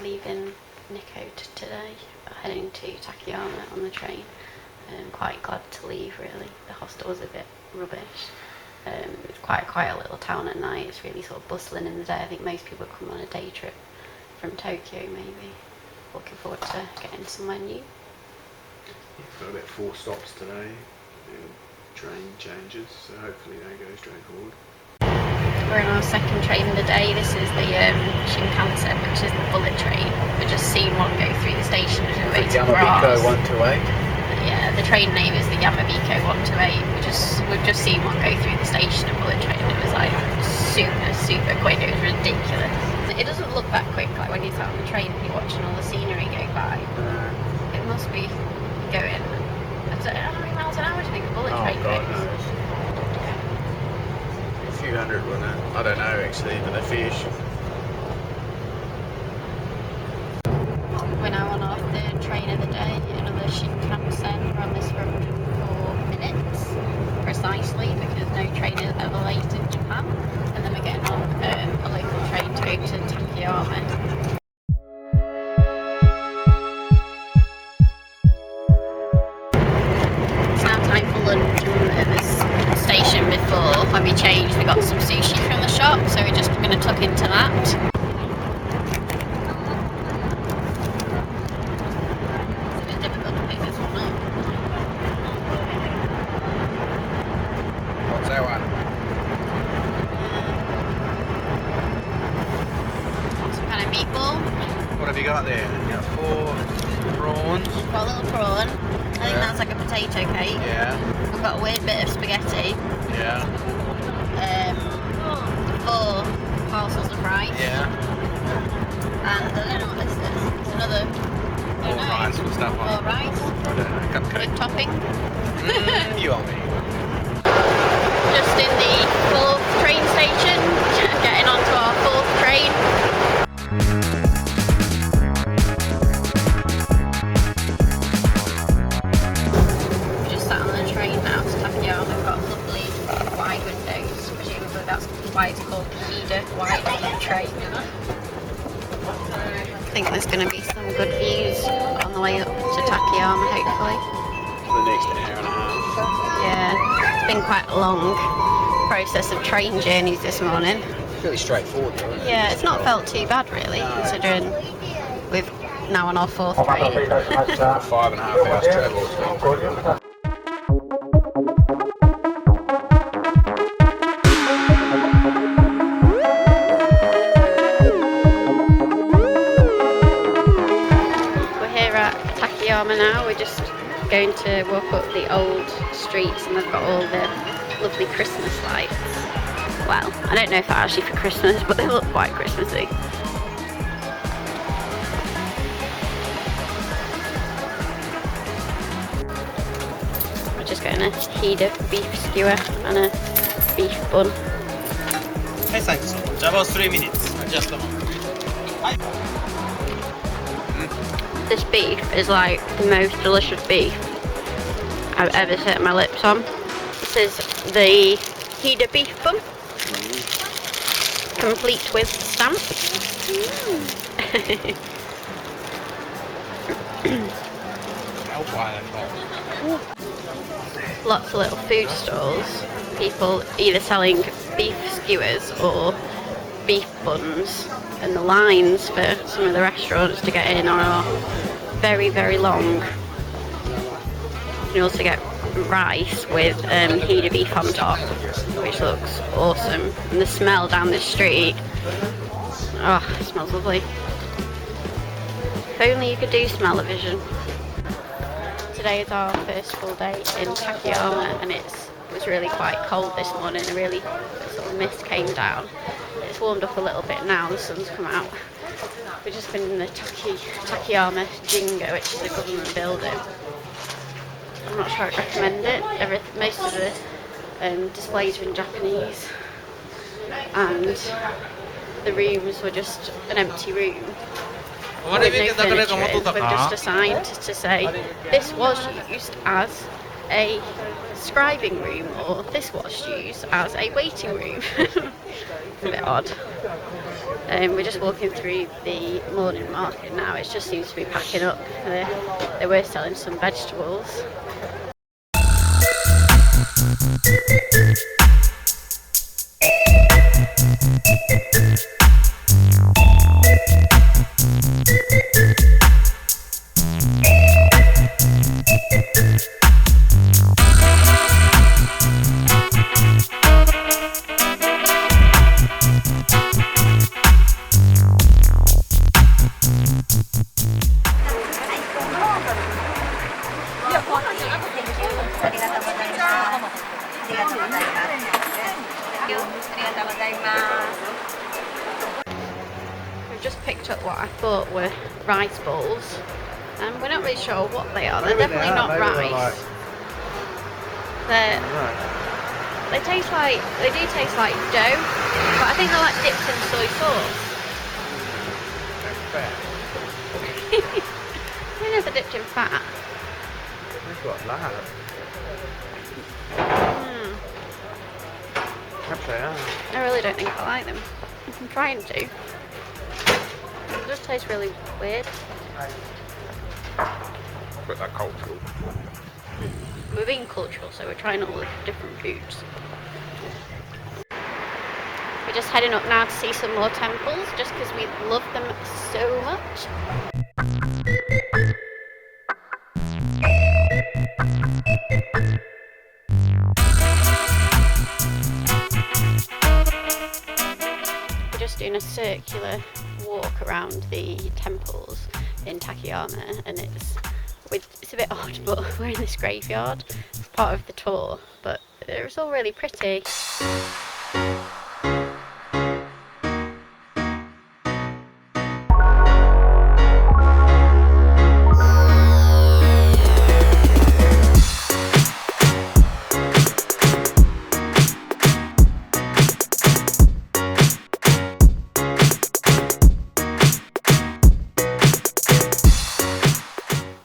leaving Nikko today, heading to Takayama on the train. Quite glad to leave really. The hostel was a bit rubbish. It's quite a little town at night. It's really sort of bustling in the day. I think most people come on a day trip from Tokyo maybe. Looking forward to getting somewhere new. We've got about 4 stops today, and train changes, so hopefully they go straight forward. We're on our second train of the day. This is the Shinkansen, which is the bullet train. We're just seeing one go through the station as we're waiting for ours. Yamabiko 128. Yeah, the train name is the Yamabiko 128. We've just seen one go through the station, a bullet train. It was like super quick. It was ridiculous. It doesn't look that quick, like when you're sat on the train and you're watching all the scenery go by. It must be going, I don't know how many miles an hour do you think a bullet train goes? A few hundred, wouldn't it? I don't know actually, but they fish. We're now on our third train of the day, another Shinkansen. We're on this for 4 minutes precisely because no train is ever late in Japan. And then we're getting on a local train to go to Takayama. It's now time for lunch. At this station before, when we changed, we got some sushi from the shop, so we're just going to tuck into that. What have you got there? You got 4 prawns. Got a little prawn. I think that's like a potato cake. Yeah. We've got a weird bit of spaghetti. Yeah. 4 parcels of rice. Yeah. And I don't know what this is. It's another. More rice with stuff on. More rice. I don't know. Cupcake. With topping. You are me. Just in the 4th train station. Getting onto our 4th train. Why it's called Hida White Train. I think there's going to be some good views on the way up to Takayama, hopefully. For the next hour and a half. Yeah, it's been quite a long process of train journeys this morning. Really straightforward though, isn't it? Yeah, it's not felt too bad really, considering we've now on our 4th train. 5.5 hours travel. So. Now we're just going to walk up the old streets and they've got all the lovely Christmas lights. Well, I don't know if they're actually for Christmas, but they look quite Christmassy. We're just getting a Hida beef skewer and a beef bun. Hey, thanks. About 3 minutes. Just a moment. This beef is like the most delicious beef I've ever set my lips on. This is the Hida beef bun, complete with stamp. Lots of little food stalls, people either selling beef skewers or beef buns, and the lines for some of the restaurants to get in are very long. You also get rice with Hida beef on top, which looks awesome. And the smell down the street, oh, it smells lovely. If only you could do smell-o-vision. Today is our first full day in Takayama, and it was really quite cold this morning. A really sort of mist came down. It's warmed up a little bit now, the sun's come out. We've just been in the Takayama Jingo, which is a government building. I'm not sure I'd recommend it. Most of the displays are in Japanese, and the rooms were just an empty room with no furniture in, but just a sign to say this was used as a scribing room, or this was used as a waiting room. It's a bit odd. We're just walking through the morning market now. It just seems to be packing up. They were selling some vegetables. We've just picked up what I thought were rice balls, and we're not really sure what they are. They're definitely not rice. They taste like, they do taste like dough, but I think they're like dipped in soy sauce. I don't know if they're dipped in fat. They've got lard. Perhaps they are. I really don't think I like them. I'm trying to. It just tastes really weird. But they're cultural. We're being cultural, so we're trying all the different foods. We're just heading up now to see some more temples, just because we love them so much. We're just doing a circular walk around the temples in Takayama, and it's a bit odd, but we're in this graveyard. It's part of the tour, but it's all really pretty.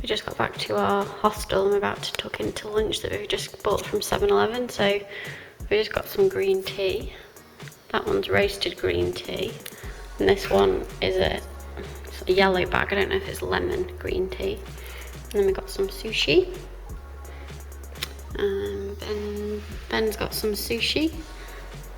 Just got back to our hostel and we're about to tuck into lunch that we've just bought from 7-Eleven. So we just got some green tea. That one's roasted green tea, and this one is a yellow bag. I don't know if it's lemon green tea. And then we got some sushi. Ben's got some sushi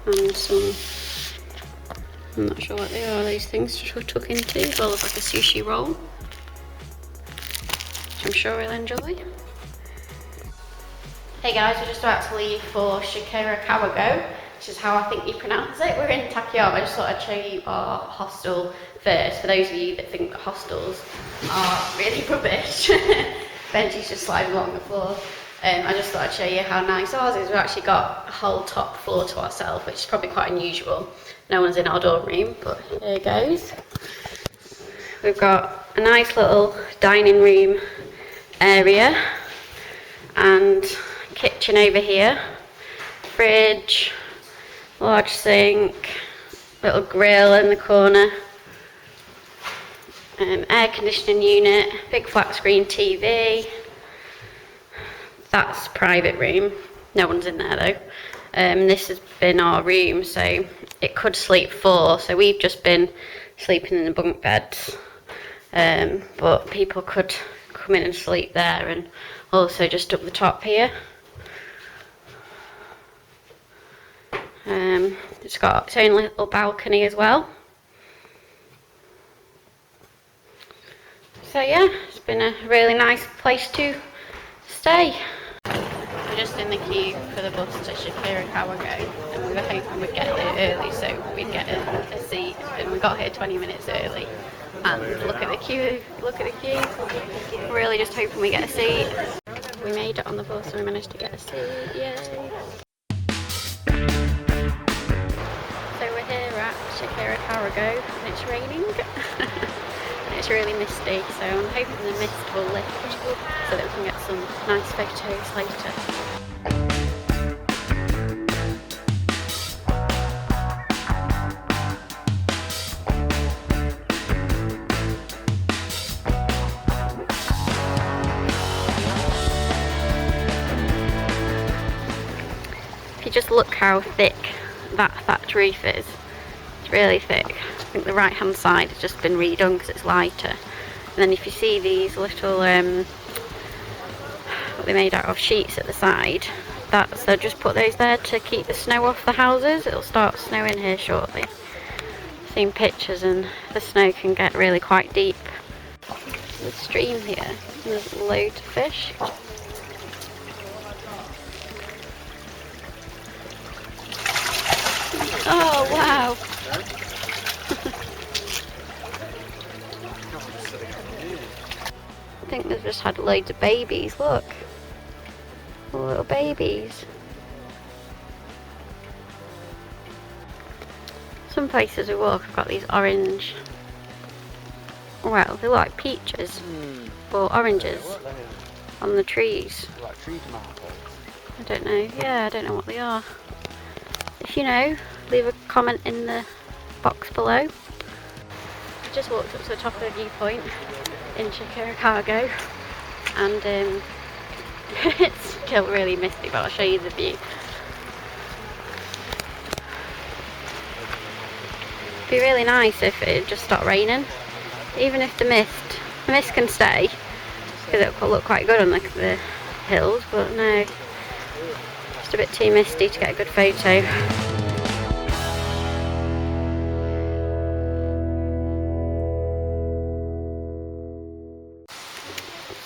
and some, I'm not sure what they are, these things just we'll tuck into, as well as like a sushi roll, I'm sure we'll enjoy. Hey guys, we're just about to leave for Shirakawago, which is how I think you pronounce it. We're in Takayama. I just thought I'd show you our hostel first, for those of you that think that hostels are really rubbish. Benji's just sliding along the floor. I just thought I'd show you how nice ours is. We've actually got a whole top floor to ourselves, which is probably quite unusual. No one's in our dorm room, but here it goes. We've got a nice little dining room area and kitchen over here, fridge, large sink, little grill in the corner, air conditioning unit, big flat screen TV. That's private room, no one's in there though. This has been our room, so it could sleep 4, so we've just been sleeping in the bunk beds, but people could come in and sleep there, and also just up the top here. It's got its own little balcony as well. So yeah, it's been a really nice place to stay. We're just in the queue for the bus to Shirakawago, and we were hoping we'd get here early so we'd get a seat, and we got here 20 minutes early. And look at the queue, look at the queue. We're really just hoping we get a seat. We made it on the bus and we managed to get a seat, yay! So we're here at Shirakawago and it's raining. And it's really misty, so I'm hoping the mist will lift so that we can get some nice photos later. Just look how thick that thatch roof is. really thick. I think the right hand side has just been redone because it's lighter. And then if you see these little, what they made out of, sheets at the side, they'll just put those there to keep the snow off the houses. It'll start snowing here shortly. I've seen pictures and the snow can get really quite deep. There's a stream here and there's loads of fish. Oh wow! I think they've just had loads of babies, look. Little babies. Some places we walk have got these orange, well, they look like peaches, or oranges on the trees. Like tree tomatoes. I don't know, yeah, I don't know what they are. If you know, leave a comment in the box below. I just walked up to the top of the viewpoint in Shirakawago, and it's still really misty, but I'll show you the view. It'd be really nice if it just stopped raining, even if the mist can stay, because it will look quite good on the hills, but no, just a bit too misty to get a good photo.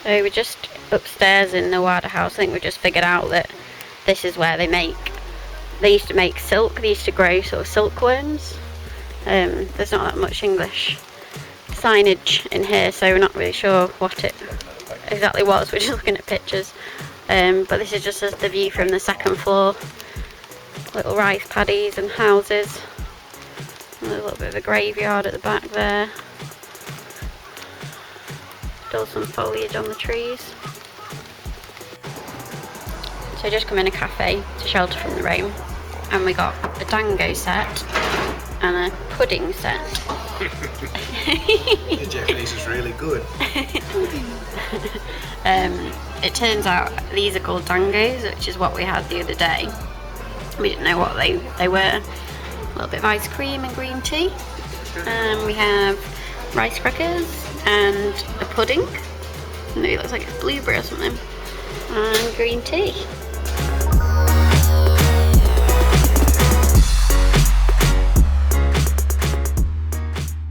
So we're just upstairs in the Wada house. I think we just figured out that this is where they used to make silk. They used to grow sort of silkworms. There's not that much English signage in here, so we're not really sure what it exactly was. We're just looking at pictures. But this is just the view from the second floor. Little rice paddies and houses. And a little bit of a graveyard at the back there. Still some foliage on the trees. So just come in a cafe to shelter from the rain, and we got a dango set and a pudding set. The Japanese is really good. It turns out these are called dangos, which is what we had the other day. We didn't know what they were. A little bit of ice cream and green tea. We have rice crackers and a pudding. Maybe it looks like a blueberry or something. And green tea.